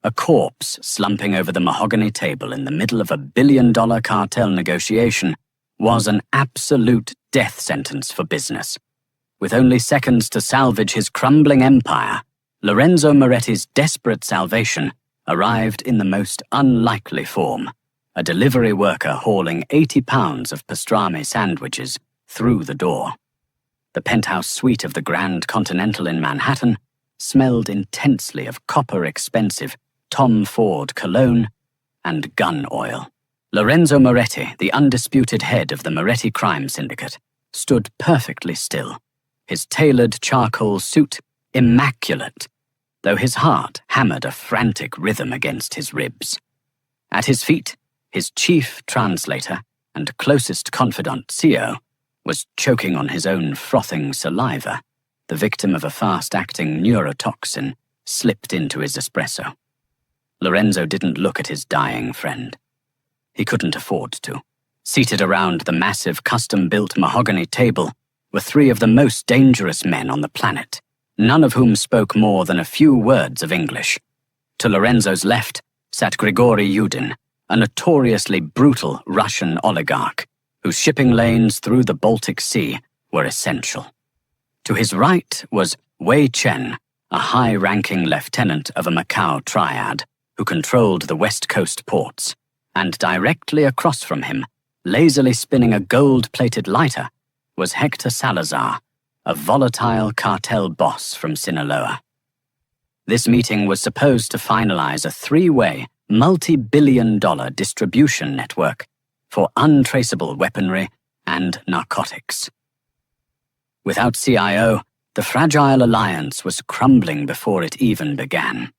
a corpse slumping over the mahogany table in the middle of a billion-dollar cartel negotiation, was an absolute death sentence for business. With only seconds to salvage his crumbling empire, Lorenzo Moretti's desperate salvation arrived in the most unlikely form, a delivery worker hauling 80 pounds of pastrami sandwiches through the door. The penthouse suite of the Grand Continental in Manhattan smelled intensely of copper-expensive Tom Ford cologne and gun oil. Lorenzo Moretti, the undisputed head of the Moretti crime syndicate, stood perfectly still, his tailored charcoal suit immaculate, though his heart hammered a frantic rhythm against his ribs. At his feet, his chief translator and closest confidant, CO, was choking on his own frothing saliva, the victim of a fast-acting neurotoxin slipped into his espresso. Lorenzo didn't look at his dying friend. He couldn't afford to. Seated around the massive custom-built mahogany table were three of the most dangerous men on the planet, none of whom spoke more than a few words of English. To Lorenzo's left sat Grigory Yudin, a notoriously brutal Russian oligarch, whose shipping lanes through the Baltic Sea were essential. To his right was Wei Chen, a high-ranking lieutenant of a Macau triad, who controlled the West Coast ports, and directly across from him, lazily spinning a gold-plated lighter, was Hector Salazar, a volatile cartel boss from Sinaloa. This meeting was supposed to finalize a three-way, multi-billion-dollar distribution network for untraceable weaponry and narcotics. Without CIO, the fragile alliance was crumbling before it even began.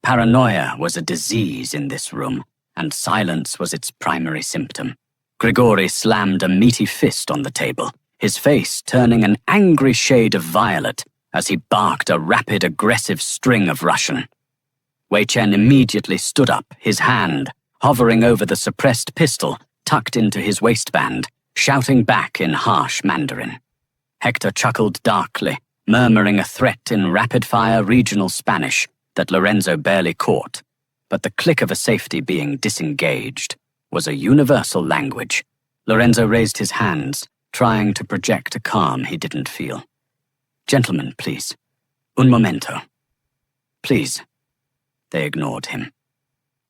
Paranoia was a disease in this room, and silence was its primary symptom. Grigory slammed a meaty fist on the table, his face turning an angry shade of violet as he barked a rapid, aggressive string of Russian. Wei Chen immediately stood up, his hand hovering over the suppressed pistol tucked into his waistband, shouting back in harsh Mandarin. Hector chuckled darkly, murmuring a threat in rapid-fire regional Spanish that Lorenzo barely caught, but the click of a safety being disengaged was a universal language. Lorenzo raised his hands, trying to project a calm he didn't feel. "Gentlemen, please. Un momento. Please." They ignored him.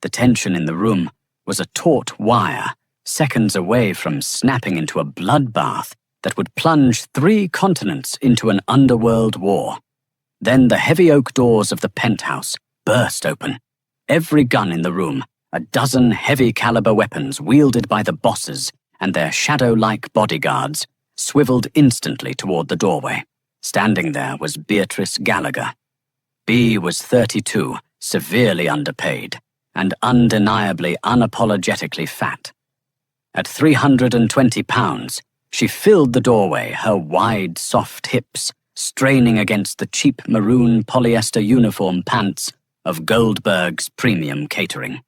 The tension in the room was a taut wire, seconds away from snapping into a bloodbath that would plunge 3 continents into an underworld war. Then the heavy oak doors of the penthouse burst open. Every gun in the room, a dozen heavy-caliber weapons wielded by the bosses and their shadow-like bodyguards, swiveled instantly toward the doorway. Standing there was Beatrice Gallagher. B was 32, severely underpaid, and undeniably unapologetically fat. At 320 pounds, she filled the doorway, her wide, soft hips straining against the cheap maroon polyester uniform pants of Goldberg's premium catering.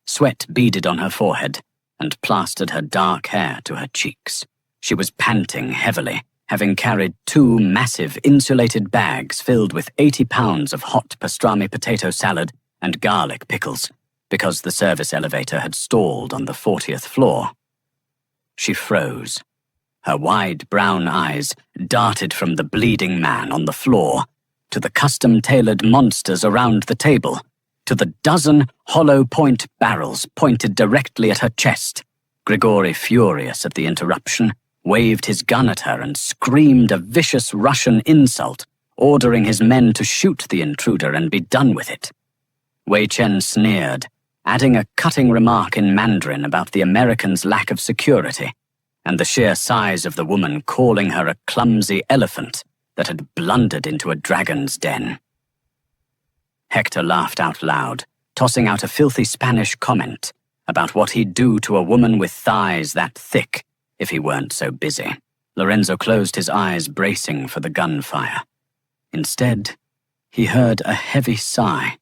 Sweat beaded on her forehead and plastered her dark hair to her cheeks. She was panting heavily, having carried 2 massive insulated bags filled with 80 pounds of hot pastrami potato salad and garlic pickles, because the service elevator had stalled on the 40th floor. She froze. Her wide brown eyes darted from the bleeding man on the floor to the custom-tailored monsters around the table, to the dozen hollow-point barrels pointed directly at her chest. Grigory, furious at the interruption, waved his gun at her and screamed a vicious Russian insult, ordering his men to shoot the intruder and be done with it. Wei Chen sneered, adding a cutting remark in Mandarin about the Americans' lack of security, and the sheer size of the woman calling her a clumsy elephant that had blundered into a dragon's den. Hector laughed out loud, tossing out a filthy Spanish comment about what he'd do to a woman with thighs that thick if he weren't so busy. Lorenzo closed his eyes, bracing for the gunfire. Instead, he heard a heavy sigh.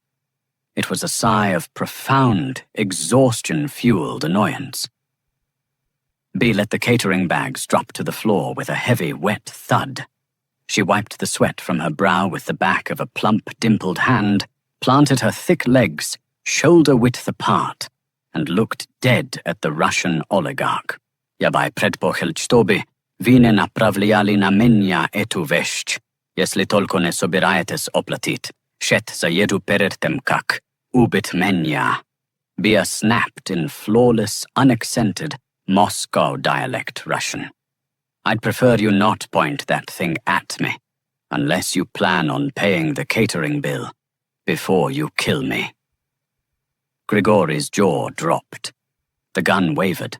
It was a sigh of profound, exhaustion-fueled annoyance. B let the catering bags drop to the floor with a heavy, wet thud. She wiped the sweat from her brow with the back of a plump, dimpled hand, planted her thick legs shoulder-width apart, and looked dead at the Russian oligarch. Ja by predpochel vine направляли на меня эту вещь, если только не собираетесь оплатить, счет заеду перед тем, как убить меня. Bia snapped in flawless, unaccented Moscow dialect Russian. I'd prefer you not point that thing at me, unless you plan on paying the catering bill before you kill me. Grigori's jaw dropped. The gun wavered.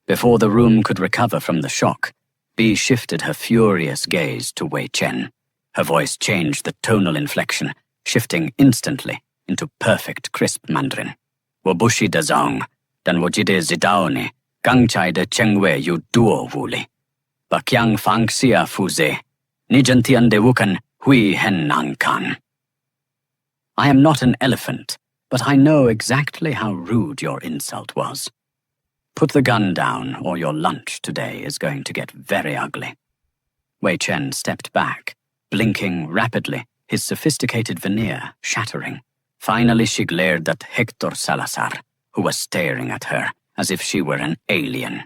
Before the room could recover from the shock, Bea shifted her furious gaze to Wei Chen. Her voice changed the tonal inflection, shifting instantly into perfect crisp Mandarin. Wabushi da zong, dan wajide zidaoni, gangchai de chengwe yu duo wuli. Bakyang fangxia fuze, nijantian de wukan hui hen nangkan. I am not an elephant, but I know exactly how rude your insult was. Put the gun down, or your lunch today is going to get very ugly. Wei Chen stepped back, blinking rapidly, his sophisticated veneer shattering. Finally she glared at Hector Salazar, who was staring at her as if she were an alien.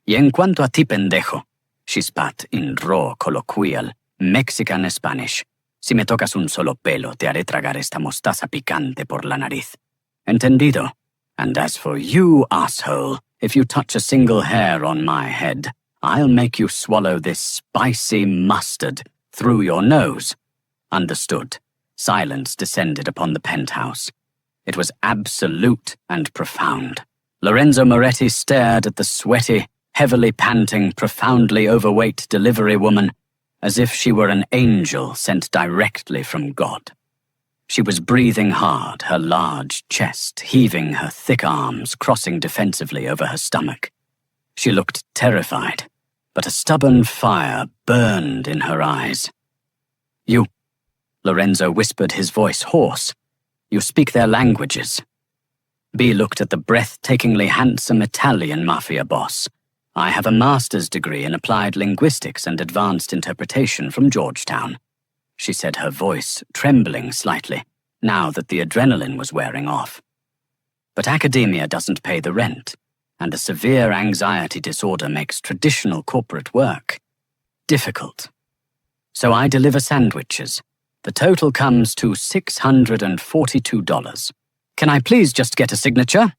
Y en cuanto a ti pendejo, she spat in raw colloquial Mexican Spanish. Si me tocas un solo pelo, te haré tragar esta mostaza picante por la nariz. Entendido? And as for you, asshole, if you touch a single hair on my head, I'll make you swallow this spicy mustard through your nose. Understood. Silence descended upon the penthouse. It was absolute and profound. Lorenzo Moretti stared at the sweaty, heavily panting, profoundly overweight delivery woman as if she were an angel sent directly from God. She was breathing hard, her large chest heaving, her thick arms crossing defensively over her stomach. She looked terrified, but a stubborn fire burned in her eyes. You, Lorenzo whispered, his voice hoarse. You speak their languages. Bea looked at the breathtakingly handsome Italian Mafia boss. I have a master's degree in applied linguistics and advanced interpretation from Georgetown, she said, her voice trembling slightly, now that the adrenaline was wearing off. But academia doesn't pay the rent, and a severe anxiety disorder makes traditional corporate work difficult. So I deliver sandwiches. The total comes to $642. Can I please just get a signature?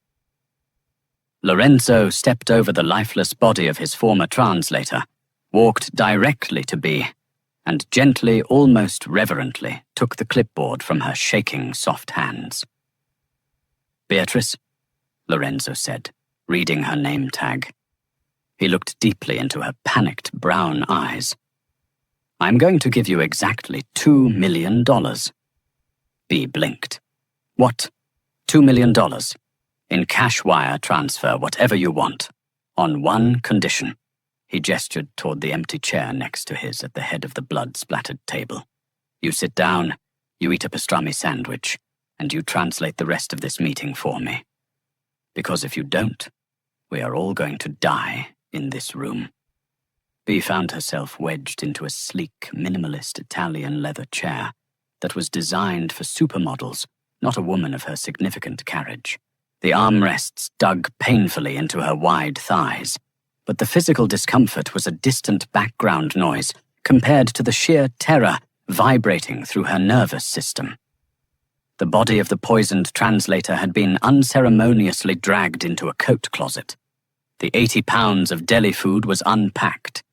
Lorenzo stepped over the lifeless body of his former translator, walked directly to Bea, and gently, almost reverently, took the clipboard from her shaking soft hands. Beatrice, Lorenzo said, reading her name tag. He looked deeply into her panicked brown eyes. I'm going to give you exactly $2 million. Bea blinked. What? $2 million? In cash wire transfer, whatever you want. On one condition. He gestured toward the empty chair next to his at the head of the blood-splattered table. You sit down, you eat a pastrami sandwich, and you translate the rest of this meeting for me. Because if you don't, we are all going to die in this room. Bea found herself wedged into a sleek, minimalist Italian leather chair that was designed for supermodels, not a woman of her significant carriage. The armrests dug painfully into her wide thighs, but the physical discomfort was a distant background noise compared to the sheer terror vibrating through her nervous system. The body of the poisoned translator had been unceremoniously dragged into a coat closet. The 80 pounds of deli food was unpacked.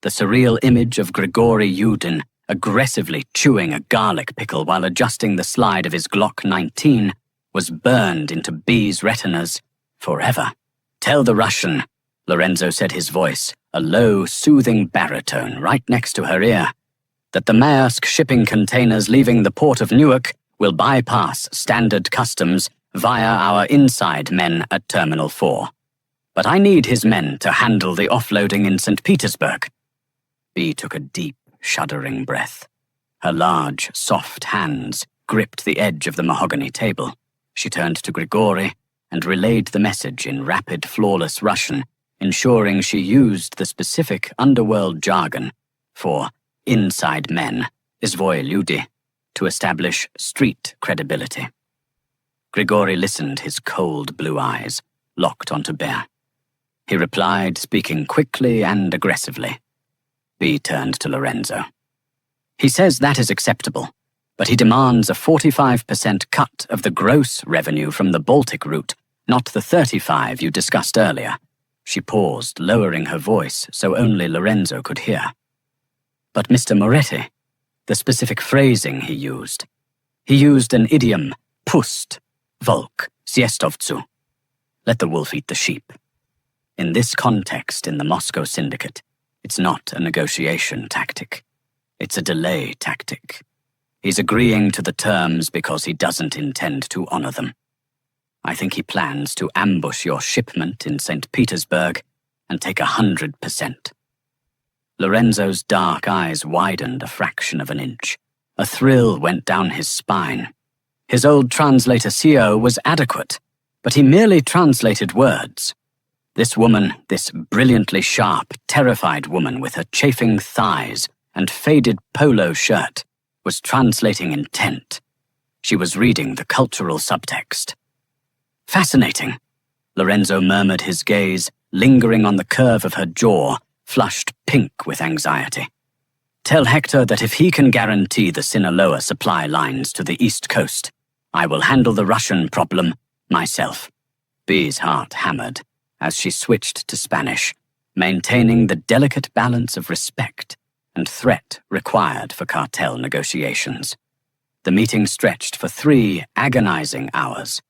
The surreal image of Grigori Yudin aggressively chewing a garlic pickle while adjusting the slide of his Glock 19 was burned into Bea's retinas forever. Tell the Russian, Lorenzo said, his voice, a low, soothing baritone right next to her ear, that the Maersk shipping containers leaving the port of Newark will bypass standard customs via our inside men at Terminal 4. But I need his men to handle the offloading in St. Petersburg. Bea took a deep, shuddering breath. Her large, soft hands gripped the edge of the mahogany table. She turned to Grigori and relayed the message in rapid, flawless Russian, ensuring she used the specific underworld jargon for inside men, izvoy люди, to establish street credibility. Grigori listened, his cold blue eyes locked onto Bea. He replied, speaking quickly and aggressively. Bea turned to Lorenzo. He says that is acceptable, but he demands a 45% cut of the gross revenue from the Baltic route, not the 35% you discussed earlier. She paused, lowering her voice so only Lorenzo could hear. But Mr. Moretti, the specific phrasing he used an idiom, pust, volk, siestovtsu. Let the wolf eat the sheep. In this context, in the Moscow syndicate, it's not a negotiation tactic. It's a delay tactic. He's agreeing to the terms because he doesn't intend to honor them. I think he plans to ambush your shipment in St. Petersburg and take 100%. Lorenzo's dark eyes widened a fraction of an inch. A thrill went down his spine. His old translator CO was adequate, but he merely translated words. This woman, this brilliantly sharp, terrified woman with her chafing thighs and faded polo shirt, was translating intent. She was reading the cultural subtext. Fascinating, Lorenzo murmured, his gaze lingering on the curve of her jaw, flushed pink with anxiety. Tell Hector that if he can guarantee the Sinaloa supply lines to the East Coast, I will handle the Russian problem myself. Bea's heart hammered as she switched to Spanish, maintaining the delicate balance of respect and threat required for cartel negotiations. The meeting stretched for 3 agonizing hours.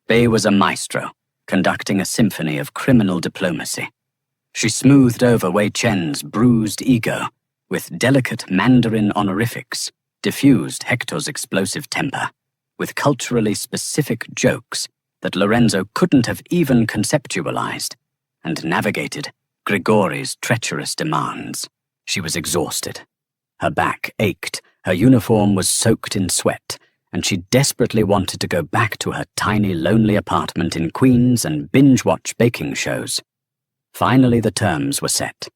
Bea was a maestro, conducting a symphony of criminal diplomacy. She smoothed over Wei Chen's bruised ego with delicate Mandarin honorifics, diffused Hector's explosive temper, with culturally specific jokes that Lorenzo couldn't have even conceptualized, and navigated Grigori's treacherous demands. She was exhausted. Her back ached, her uniform was soaked in sweat, and she desperately wanted to go back to her tiny, lonely apartment in Queens and binge-watch baking shows. Finally, the terms were set.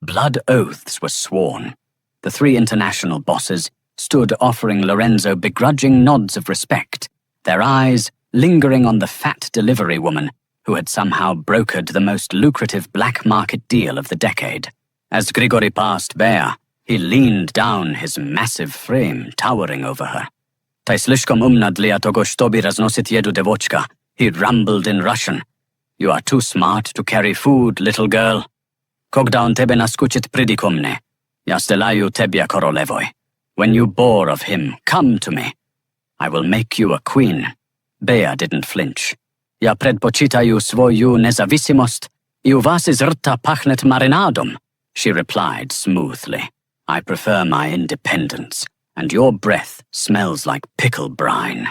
Blood oaths were sworn. The 3 international bosses stood offering Lorenzo begrudging nods of respect, their eyes lingering on the fat delivery woman who had somehow brokered the most lucrative black market deal of the decade. As Grigori passed Bea, he leaned down, his massive frame towering over her. "Ty slishkom umna dla togo shtobi raznosit jedu devochka," he rumbled in Russian. "You are too smart to carry food, little girl. Kogda on tebe naskuchit pridikomne. Ja stelaju tebia korolevoj. When you bore of him, come to me. I will make you a queen." Bea didn't flinch. "Ja predpočitaju svoju nezavisimost I u vas iz rta pachnet marinadom," she replied smoothly. "I prefer my independence, and your breath smells like pickle brine."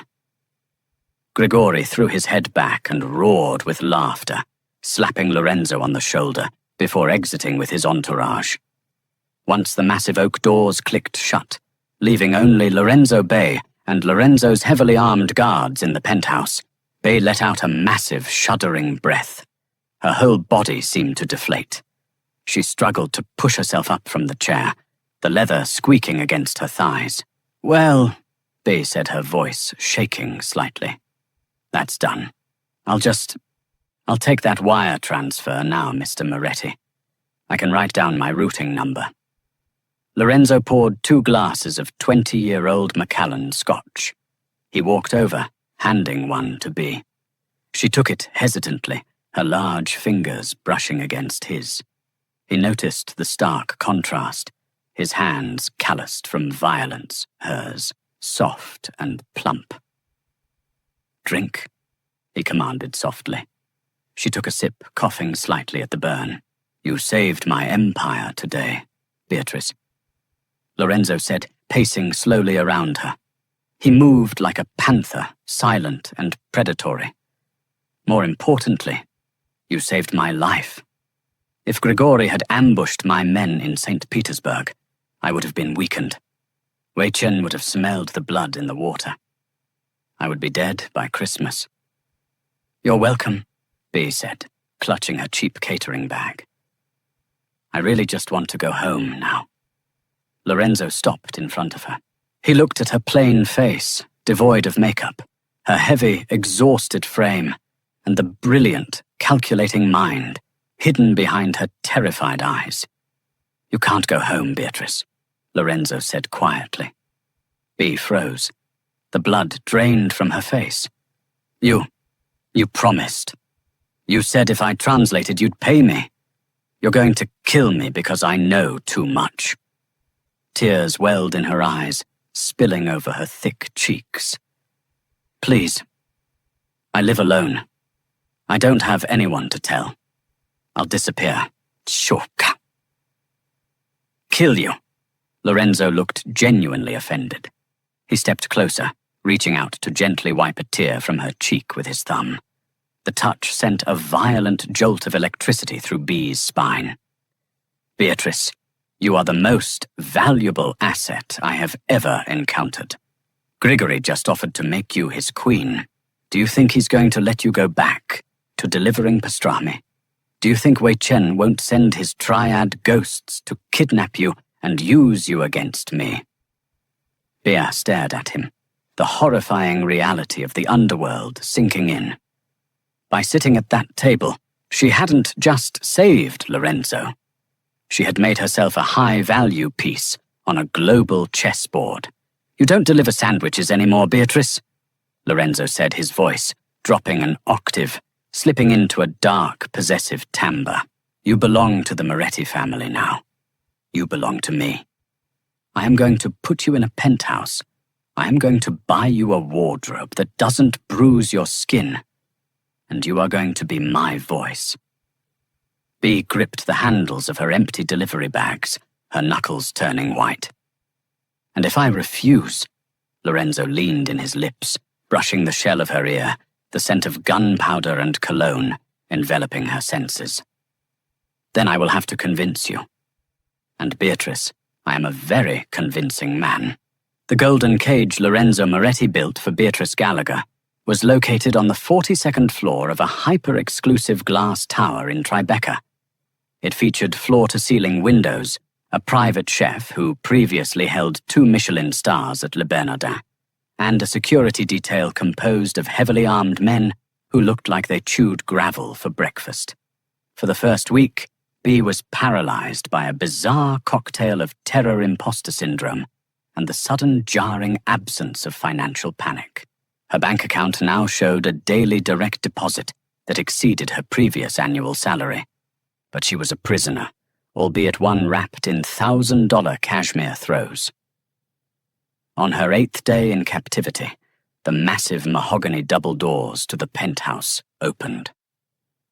Grigori threw his head back and roared with laughter, slapping Lorenzo on the shoulder before exiting with his entourage. Once the massive oak doors clicked shut, leaving only Lorenzo Bea and Lorenzo's heavily armed guards in the penthouse, Bea let out a massive, shuddering breath. Her whole body seemed to deflate. She struggled to push herself up from the chair, the leather squeaking against her thighs. "Well," Bea said, her voice shaking slightly. "That's done. I'll take that wire transfer now, Mr. Moretti. I can write down my routing number." Lorenzo poured 2 glasses of 20-year-old Macallan scotch. He walked over, handing one to Bea. She took it hesitantly, her large fingers brushing against his. He noticed the stark contrast, his hands calloused from violence, hers soft and plump. "Drink," he commanded softly. She took a sip, coughing slightly at the burn. "You saved my empire today, Beatrice," Lorenzo said, pacing slowly around her. He moved like a panther, silent and predatory. "More importantly, you saved my life. If Grigori had ambushed my men in St. Petersburg, I would have been weakened. Wei Chen would have smelled the blood in the water. I would be dead by Christmas." "You're welcome," Bea said, clutching her cheap catering bag. "I really just want to go home now." Lorenzo stopped in front of her, He looked at her plain face, devoid of makeup, her heavy, exhausted frame, and the brilliant, calculating mind hidden behind her terrified eyes. "You can't go home, Beatrice," Lorenzo said quietly. Bea froze. The blood drained from her face. You promised. You said if I translated, you'd pay me. You're going to kill me because I know too much." Tears welled in her eyes, spilling over her thick cheeks. "Please. I live alone. I don't have anyone to tell. I'll disappear. Shoka." "Kill you?" Lorenzo looked genuinely offended. He stepped closer, reaching out to gently wipe a tear from her cheek with his thumb. The touch sent a violent jolt of electricity through Bea's spine. "Beatrice, you are the most valuable asset I have ever encountered. Grigory just offered to make you his queen. Do you think he's going to let you go back to delivering pastrami? Do you think Wei Chen won't send his triad ghosts to kidnap you and use you against me?" Bea stared at him, the horrifying reality of the underworld sinking in. By sitting at that table, she hadn't just saved Lorenzo. She had made herself a high-value piece on a global chessboard. "You don't deliver sandwiches anymore, Beatrice," Lorenzo said, his voice dropping an octave, slipping into a dark, possessive timbre. "You belong to the Moretti family now. You belong to me. I am going to put you in a penthouse. I am going to buy you a wardrobe that doesn't bruise your skin. And you are going to be my voice." Bea gripped the handles of her empty delivery bags, her knuckles turning white. "And if I refuse," Lorenzo leaned in his lips, brushing the shell of her ear, the scent of gunpowder and cologne enveloping her senses. "Then I will have to convince you. And Beatrice, I am a very convincing man." The golden cage Lorenzo Moretti built for Beatrice Gallagher was located on the 42nd floor of a hyper-exclusive glass tower in Tribeca. It featured floor-to-ceiling windows, a private chef who previously held 2 Michelin stars at Le Bernardin, and a security detail composed of heavily armed men who looked like they chewed gravel for breakfast. For the first week, Bea was paralyzed by a bizarre cocktail of terror imposter syndrome and the sudden jarring absence of financial panic. Her bank account now showed a daily direct deposit that exceeded her previous annual salary. But she was a prisoner, albeit one wrapped in $1,000 cashmere throws. On her 8th day in captivity, the massive mahogany double doors to the penthouse opened.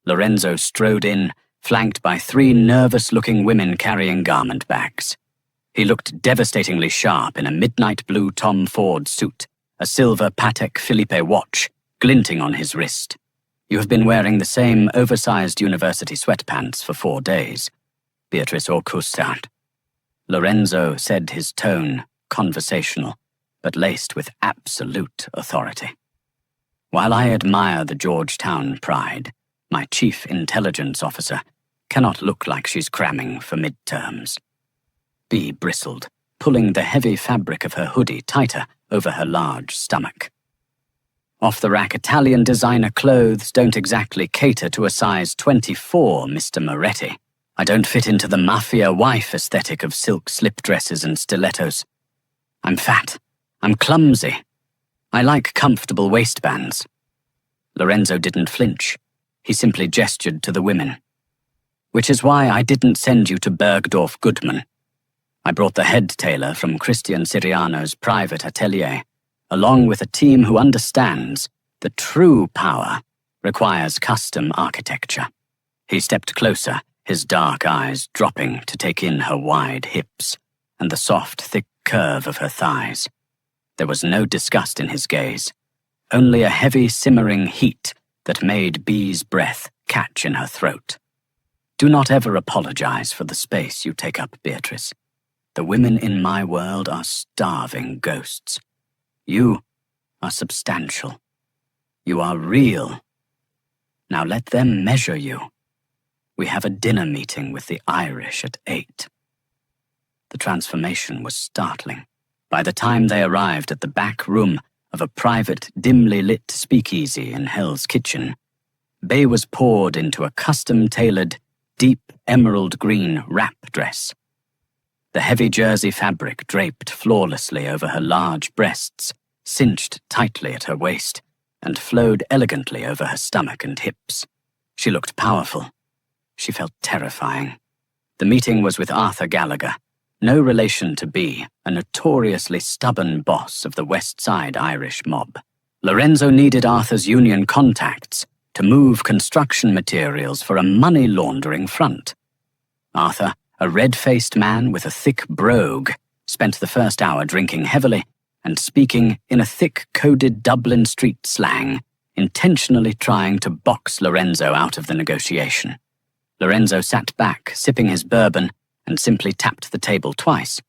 Lorenzo strode in, flanked by 3 nervous-looking women carrying garment bags. He looked devastatingly sharp in a midnight blue Tom Ford suit, a silver Patek Philippe watch glinting on his wrist. "You have been wearing the same oversized university sweatpants for 4 days," Beatrice Orcustat. Lorenzo said, his tone conversational, but laced with absolute authority. "While I admire the Georgetown pride, my chief intelligence officer cannot look like she's cramming for midterms." Bea bristled, pulling the heavy fabric of her hoodie tighter over her large stomach. "Off-the-rack Italian designer clothes don't exactly cater to a size 24, Mr. Moretti. I don't fit into the Mafia wife aesthetic of silk slip dresses and stilettos. I'm fat. I'm clumsy. I like comfortable waistbands." Lorenzo didn't flinch. He simply gestured to the women. "Which is why I didn't send you to Bergdorf Goodman. I brought the head tailor from Christian Siriano's private atelier, along with a team who understands that true power requires custom architecture." He stepped closer, his dark eyes dropping to take in her wide hips and the soft, thick curve of her thighs. There was no disgust in his gaze, only a heavy, simmering heat that made Bea's breath catch in her throat. "Do not ever apologize for the space you take up, Beatrice. The women in my world are starving ghosts. You are substantial. You are real. Now let them measure you. We have a dinner meeting with the Irish at 8. The transformation was startling. By the time they arrived at the back room of a private, dimly lit speakeasy in Hell's Kitchen, Bay was poured into a custom-tailored, deep emerald green wrap dress. The heavy jersey fabric draped flawlessly over her large breasts, cinched tightly at her waist, and flowed elegantly over her stomach and hips. She looked powerful. She felt terrifying. The meeting was with Arthur Gallagher, no relation to Bea, a notoriously stubborn boss of the West Side Irish mob. Lorenzo needed Arthur's union contacts to move construction materials for a money-laundering front. Arthur, a red-faced man with a thick brogue, spent the first hour drinking heavily and speaking in a thick-coded Dublin street slang, intentionally trying to box Lorenzo out of the negotiation. Lorenzo sat back, sipping his bourbon, and simply tapped the table twice.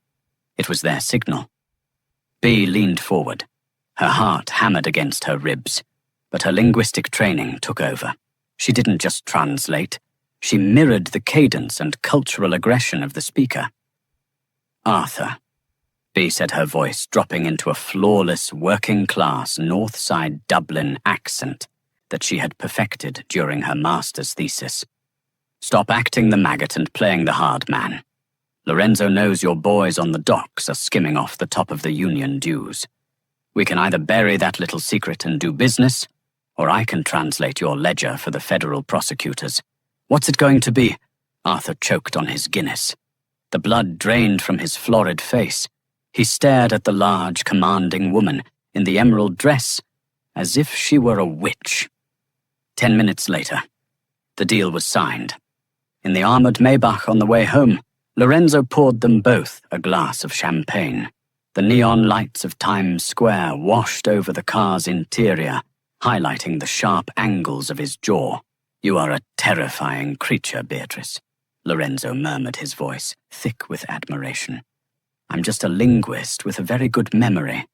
It was their signal. Bea leaned forward, her heart hammered against her ribs, but her linguistic training took over. She didn't just translate, she mirrored the cadence and cultural aggression of the speaker. "Arthur," Bea said, her voice dropping into a flawless, working-class North Side Dublin accent that she had perfected during her master's thesis. "Stop acting the maggot and playing the hard man. Lorenzo knows your boys on the docks are skimming off the top of the union dues. We can either bury that little secret and do business, or I can translate your ledger for the federal prosecutors." "What's it going to be?" Arthur choked on his Guinness. The blood drained from his florid face. He stared at the large, commanding woman in the emerald dress as if she were a witch. 10 minutes later, the deal was signed. In the armored Maybach on the way home, Lorenzo poured them both a glass of champagne. The neon lights of Times Square washed over the car's interior, highlighting the sharp angles of his jaw. "You are a terrifying creature, Beatrice," Lorenzo murmured, his voice thick with admiration. "I'm just a linguist with a very good memory,"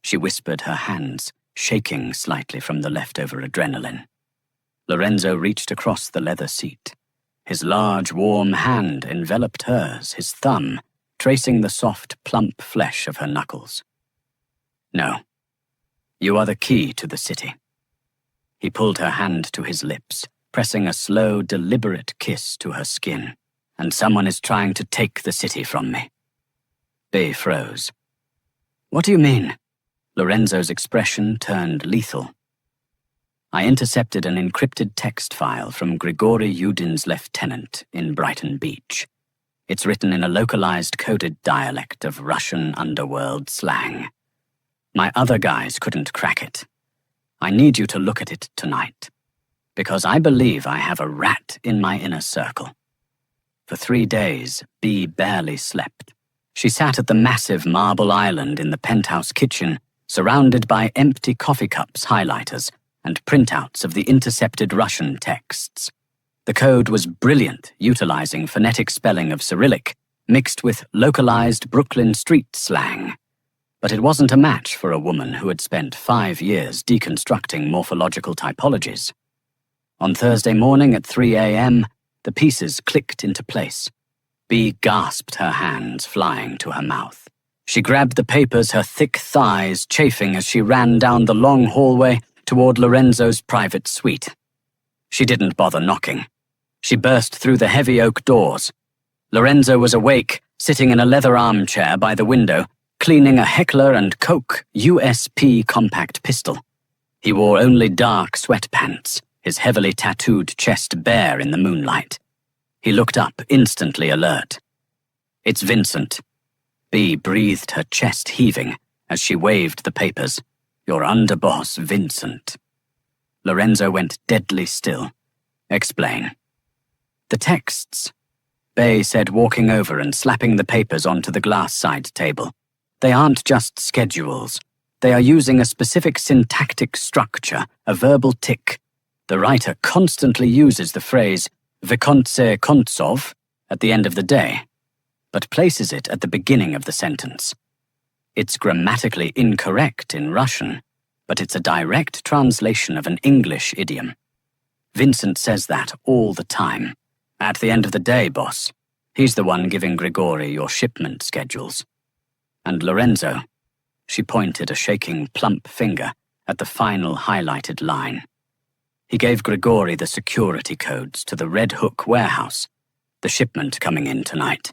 she whispered, her hands shaking slightly from the leftover adrenaline. Lorenzo reached across the leather seat. His large, warm hand enveloped hers, his thumb tracing the soft, plump flesh of her knuckles. "No. You are the key to the city." He pulled her hand to his lips, pressing a slow, deliberate kiss to her skin. "And someone is trying to take the city from me." Bea froze. "What do you mean?" Lorenzo's expression turned lethal. "I intercepted an encrypted text file from Grigori Yudin's lieutenant in Brighton Beach. It's written in a localized coded dialect of Russian underworld slang. My other guys couldn't crack it. I need you to look at it tonight, because I believe I have a rat in my inner circle." For 3 days, Bea barely slept. She sat at the massive marble island in the penthouse kitchen, surrounded by empty coffee cups, highlighters, and printouts of the intercepted Russian texts. The code was brilliant, utilizing phonetic spelling of Cyrillic, mixed with localized Brooklyn street slang. But it wasn't a match for a woman who had spent 5 years deconstructing morphological typologies. On Thursday morning at 3 a.m., the pieces clicked into place. Bea gasped, her hands flying to her mouth. She grabbed the papers, her thick thighs chafing as she ran down the long hallway toward Lorenzo's private suite. She didn't bother knocking. She burst through the heavy oak doors. Lorenzo was awake, sitting in a leather armchair by the window, cleaning a Heckler & Koch USP compact pistol. He wore only dark sweatpants, his heavily tattooed chest bare in the moonlight. He looked up, instantly alert. "It's Vincent." Bea breathed, her chest heaving, as she waved the papers. "Your underboss, Vincent." Lorenzo went deadly still. "Explain." "The texts," Bea said, walking over and slapping the papers onto the glass side table. "They aren't just schedules. They are using a specific syntactic structure, a verbal tick. The writer constantly uses the phrase Vykontse Kontsov at the end of the day, but places it at the beginning of the sentence. It's grammatically incorrect in Russian, but it's a direct translation of an English idiom. Vincent says that all the time. At the end of the day, boss. He's the one giving Grigori your shipment schedules. And Lorenzo, She pointed a shaking, plump finger at the final highlighted line. He gave Grigori the security codes to the Red Hook warehouse. The shipment coming in tonight.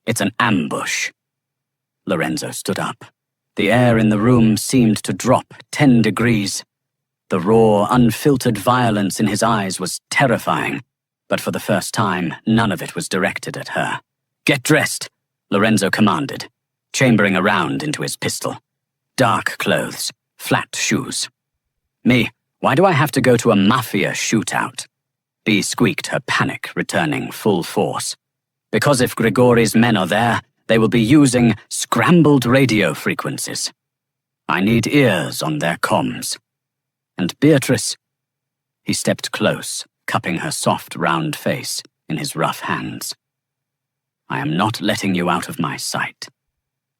It's an ambush. Lorenzo stood up. The air in the room seemed to drop 10 degrees. The raw, unfiltered violence in his eyes was terrifying, but for the first time, none of it was directed at her. "Get dressed," Lorenzo commanded, chambering a round into his pistol. Dark clothes, flat shoes. "Me, why do I have to go to a Mafia shootout?" Bea squeaked, her panic returning full force. "Because if Grigori's men are there, they will be using scrambled radio frequencies. I need ears on their comms. And Beatrice..." He stepped close, cupping her soft, round face in his rough hands. "I am not letting you out of my sight.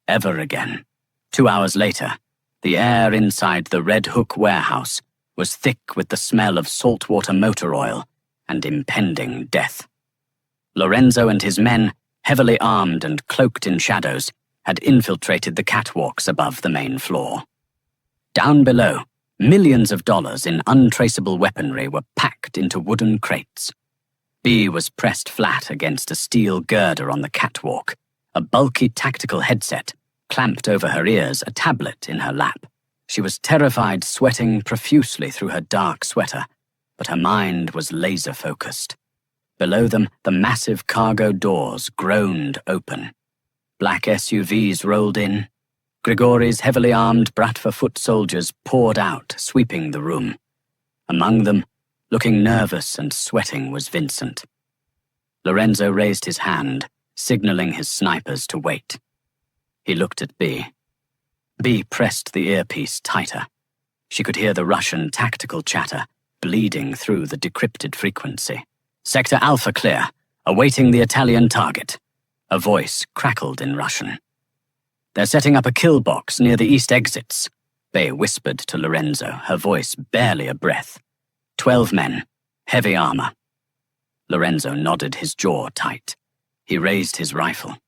Ever again." 2 hours later, the air inside the Red Hook warehouse was thick with the smell of saltwater motor oil and impending death. Lorenzo and his men, heavily armed and cloaked in shadows, had infiltrated the catwalks above the main floor. Down below, millions of dollars in untraceable weaponry were packed into wooden crates. Bea was pressed flat against a steel girder on the catwalk, a bulky tactical headset clamped over her ears, a tablet in her lap. She was terrified, sweating profusely through her dark sweater, but her mind was laser-focused. Below them, the massive cargo doors groaned open. Black SUVs rolled in. Grigori's heavily armed Bratva foot soldiers poured out, sweeping the room. Among them, looking nervous and sweating, was Vincent. Lorenzo raised his hand, signaling his snipers to wait. He looked at Bea. Bea pressed the earpiece tighter. She could hear the Russian tactical chatter bleeding through the decrypted frequency. "Sector Alpha clear, awaiting the Italian target." A voice crackled in Russian. "They're setting up a kill box near the east exits," Bea whispered to Lorenzo, her voice barely a breath. 12 men, heavy armor. Lorenzo nodded, his jaw tight. He raised his rifle.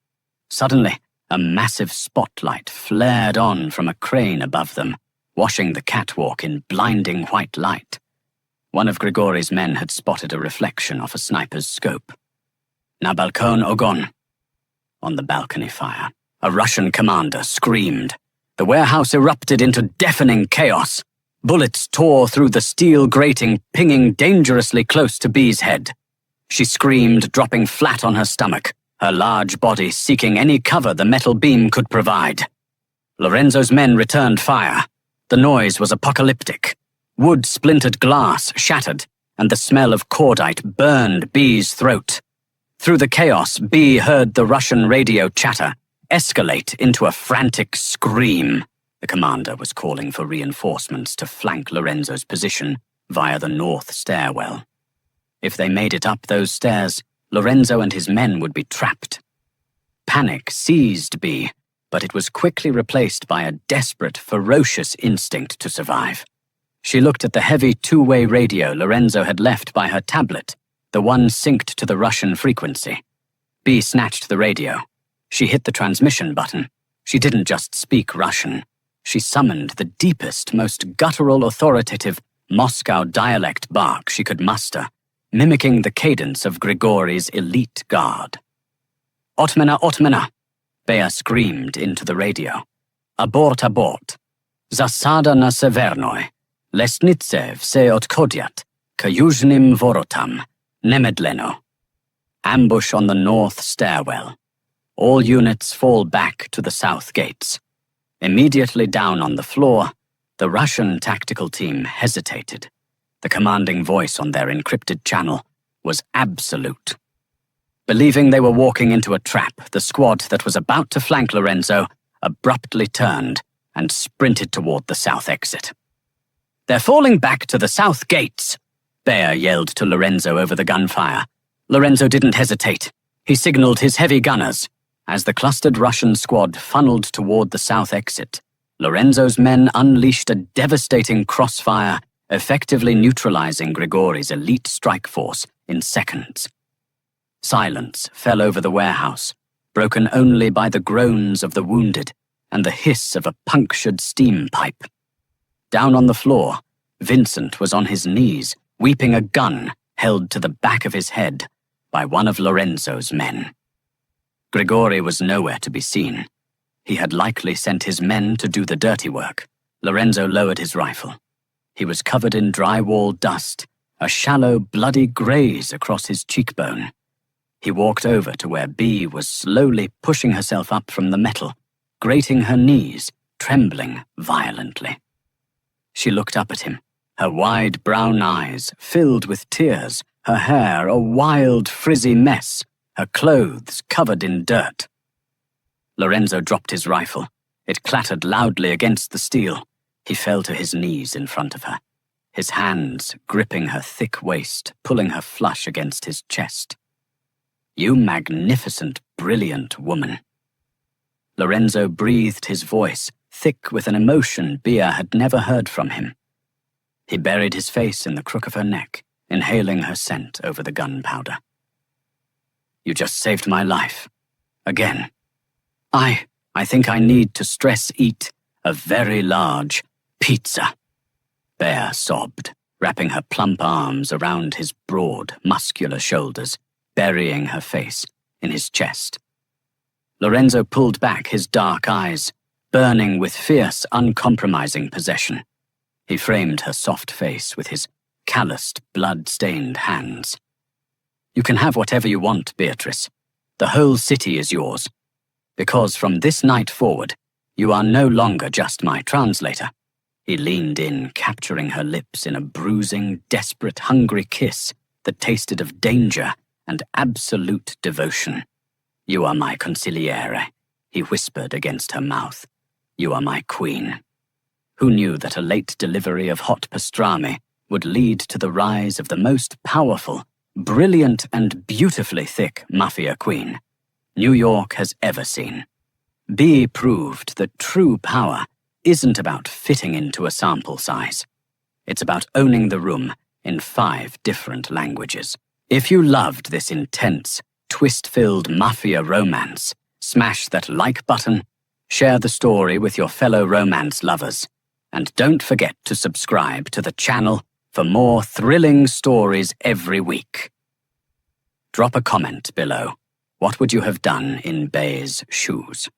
Suddenly, a massive spotlight flared on from a crane above them, washing the catwalk in blinding white light. One of Grigori's men had spotted a reflection off a sniper's scope. "Na balkon ogon." On the balcony fire, a Russian commander screamed. The warehouse erupted into deafening chaos. Bullets tore through the steel grating, pinging dangerously close to Bea's head. She screamed, dropping flat on her stomach, her large body seeking any cover the metal beam could provide. Lorenzo's men returned fire. The noise was apocalyptic. Wood splintered glass, shattered, and the smell of cordite burned Bea's throat. Through the chaos, Bea heard the Russian radio chatter escalate into a frantic scream. The commander was calling for reinforcements to flank Lorenzo's position via the north stairwell. If they made it up those stairs, Lorenzo and his men would be trapped. Panic seized Bea, but it was quickly replaced by a desperate, ferocious instinct to survive. She looked at the heavy two-way radio Lorenzo had left by her tablet, the one synced to the Russian frequency. Bea snatched the radio. She hit the transmission button. She didn't just speak Russian. She summoned the deepest, most guttural, authoritative Moscow dialect bark she could muster, mimicking the cadence of Grigori's elite guard. "Otmana, Otmana!" Bea screamed into the radio. "Abort, abort! Zasada na severnoi! Lesnitsev se odkodiat, ka yuzhnim vorotam, nemedleno." Ambush on the north stairwell. All units fall back to the south gates. Immediately down on the floor, the Russian tactical team hesitated. The commanding voice on their encrypted channel was absolute. Believing they were walking into a trap, the squad that was about to flank Lorenzo abruptly turned and sprinted toward the south exit. "They're falling back to the south gates," Bea yelled to Lorenzo over the gunfire. Lorenzo didn't hesitate. He signaled his heavy gunners. As the clustered Russian squad funneled toward the south exit, Lorenzo's men unleashed a devastating crossfire, effectively neutralizing Grigori's elite strike force in seconds. Silence fell over the warehouse, broken only by the groans of the wounded and the hiss of a punctured steam pipe. Down on the floor, Vincent was on his knees, weeping a gun held to the back of his head by one of Lorenzo's men. Grigori was nowhere to be seen. He had likely sent his men to do the dirty work. Lorenzo lowered his rifle. He was covered in drywall dust, a shallow, bloody graze across his cheekbone. He walked over to where Bea was slowly pushing herself up from the metal, grating her knees, trembling violently. She looked up at him, her wide brown eyes filled with tears, her hair a wild, frizzy mess, her clothes covered in dirt. Lorenzo dropped his rifle. It clattered loudly against the steel. He fell to his knees in front of her, his hands gripping her thick waist, pulling her flush against his chest. "You magnificent, brilliant woman." Lorenzo breathed his voice, thick with an emotion Bea had never heard from him. He buried his face in the crook of her neck, inhaling her scent over the gunpowder. "You just saved my life. Again. I think I need to stress eat a very large pizza." Bea sobbed, wrapping her plump arms around his broad, muscular shoulders, burying her face in his chest. Lorenzo pulled back his dark eyes, burning with fierce, uncompromising possession. He framed her soft face with his calloused, blood-stained hands. "You can have whatever you want, Beatrice. The whole city is yours. Because from this night forward, you are no longer just my translator." He leaned in, capturing her lips in a bruising, desperate, hungry kiss that tasted of danger and absolute devotion. "You are my consigliere," he whispered against her mouth. "You are my queen." Who knew that a late delivery of hot pastrami would lead to the rise of the most powerful, brilliant, and beautifully thick Mafia queen New York has ever seen? Bea proved that true power isn't about fitting into a sample size. It's about owning the room in 5 different languages. If you loved this intense, twist-filled Mafia romance, smash that like button, share the story with your fellow romance lovers, and don't forget to subscribe to the channel for more thrilling stories every week. Drop a comment below. What would you have done in Bea's shoes?